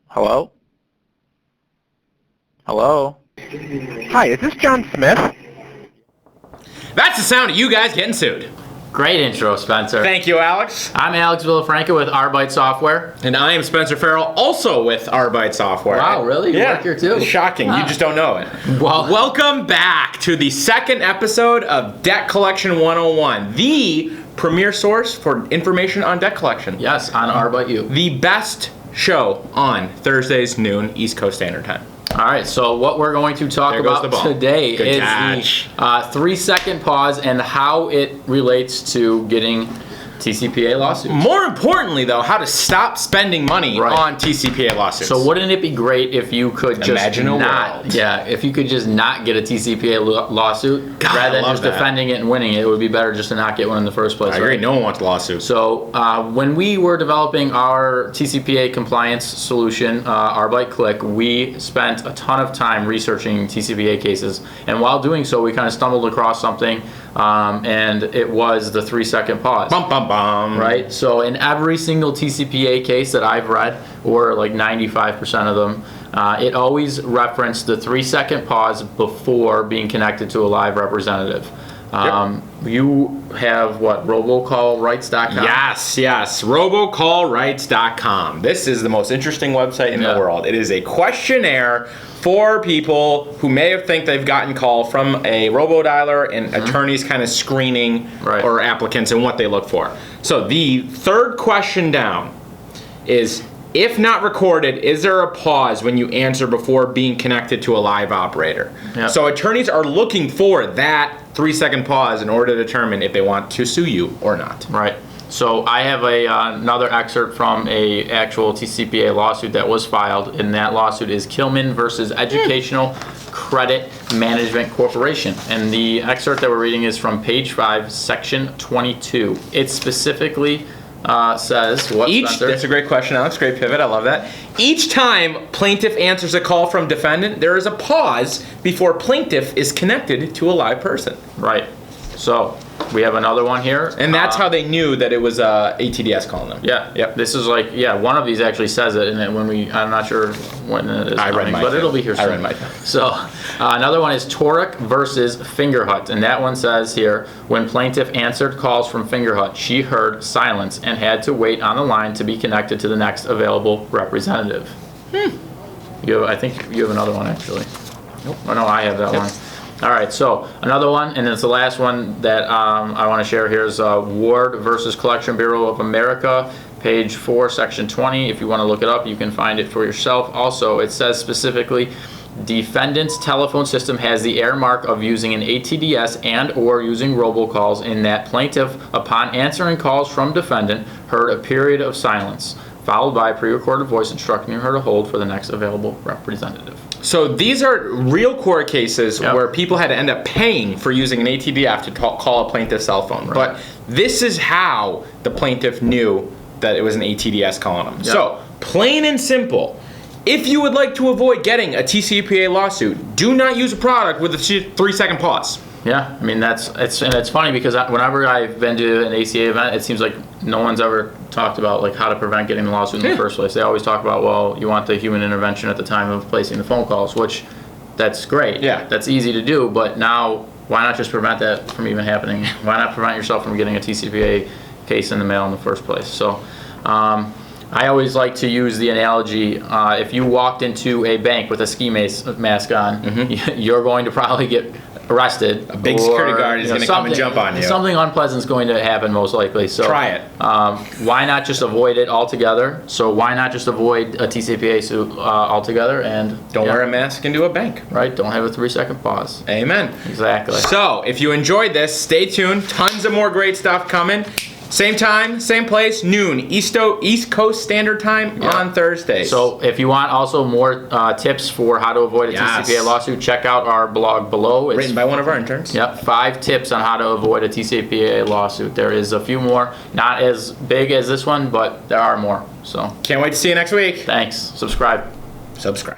Hello? Hello? Hi, is this John Smith? That's the sound of you guys getting sued. Great intro, Spencer. Thank you, Alex. I'm Alex Villafranca with Arbeit Software. And I am Spencer Farrell, also with Arbeit Software. Wow, really? You Yeah. work here too? It's shocking. Wow. You just don't know it. Well, Welcome back to the second episode of Debt Collection 101, the premier source for information on debt collection. yes, on Arbeit U. The best show on Thursdays, noon, East Coast Standard Time. All right, so what we're going to talk There goes about the ball. today Good is catch. the 3-second pause and how it relates to getting TCPA lawsuits. More importantly, though, how to stop spending money Right. on TCPA lawsuits. So wouldn't it be great if you could just Imagine a not, world. if you could just not get a TCPA lawsuit God, I rather than love just that. defending it and winning it? It would be better just to not get one in the first place. I agree. right? No one wants lawsuits. So when we were developing our TCPA compliance solution, Arbeit Click, we spent a ton of time researching TCPA cases, and while doing so, we kind of stumbled across something, and it was the 3-second pause. Bum, bum, bum. Right? So in every single TCPA case that I've read, or like 95% of them, it always referenced the 3-second pause before being connected to a live representative. You have what, RoboCallRights.com? Yes. RoboCallRights.com. This is the most interesting website in the Yeah. world. It is a questionnaire for people who may have think they've gotten call from a robo-dialer and attorneys kind of screening Right. or applicants and what they look for. So the third question down is, if not recorded, is there a pause when you answer before being connected to a live operator? Yep. So attorneys are looking for that 3-second pause in order to determine if they want to sue you or not. Right. So I have another excerpt from a actual TCPA lawsuit that was filed, and that lawsuit is Kilman versus Educational Credit Management Corporation. And the excerpt that we're reading is from page 5, section 22. It specifically says what, Spencer? That's a great question, Alex. Great pivot. I love that. Each time plaintiff answers a call from defendant, there is a pause before plaintiff is connected to a live person. Right. So we have another one here. And that's how they knew that it was ATDS calling them. Yeah. Yep. This is like, one of these actually says it, and then I'm not sure when it is I read coming, mine but too. it'll be here soon. I read mine too. So another one is Toric versus Fingerhut, and that one says here, when plaintiff answered calls from Fingerhut, she heard silence and had to wait on the line to be connected to the next available representative. I think you have another one actually. Nope. Oh no, I have that one. All right, so another one, and it's the last one that I want to share here is Ward versus Collection Bureau of America, page 4, section 20. If you want to look it up, you can find it for yourself. Also, it says specifically, defendant's telephone system has the error mark of using an ATDS and or using robocalls, in that plaintiff, upon answering calls from defendant, heard a period of silence, followed by a pre-recorded voice instructing her to hold for the next available representative. So these are real court cases Yep. where people had to end up paying for using an ATDF to call a plaintiff's cell phone. Right. But this is how the plaintiff knew that it was an ATDS calling them. Yep. So, plain and simple, if you would like to avoid getting a TCPA lawsuit, do not use a product with a 3-second pause. Yeah, I mean it's funny because whenever I've been to an ACA event, it seems like no one's ever talked about like how to prevent getting the lawsuit in the first place. They always talk about, well, you want the human intervention at the time of placing the phone calls, which that's great. Yeah. That's easy to do, but now why not just prevent that from even happening? Why not prevent yourself from getting a TCPA case in the mail in the first place? So I always like to use the analogy, if you walked into a bank with a ski mask on, you're going to probably get arrested. A big security guard is going to come and jump on you. Something unpleasant is going to happen most likely. So Try it. Why not just avoid it altogether? So why not just avoid a TCPA suit altogether and Don't wear a mask into a bank. Right? Don't have a 3-second pause. Amen. Exactly. So, if you enjoyed this, stay tuned. Tons of more great stuff coming. Same time, same place, noon, East Coast Standard Time on Thursdays. So if you want also more tips for how to avoid a TCPA lawsuit, check out our blog below. It's written by one of our interns. Yep, 5 tips on how to avoid a TCPA lawsuit. There is a few more, not as big as this one, but there are more. So Can't wait to see you next week. thanks. Subscribe. Subscribe.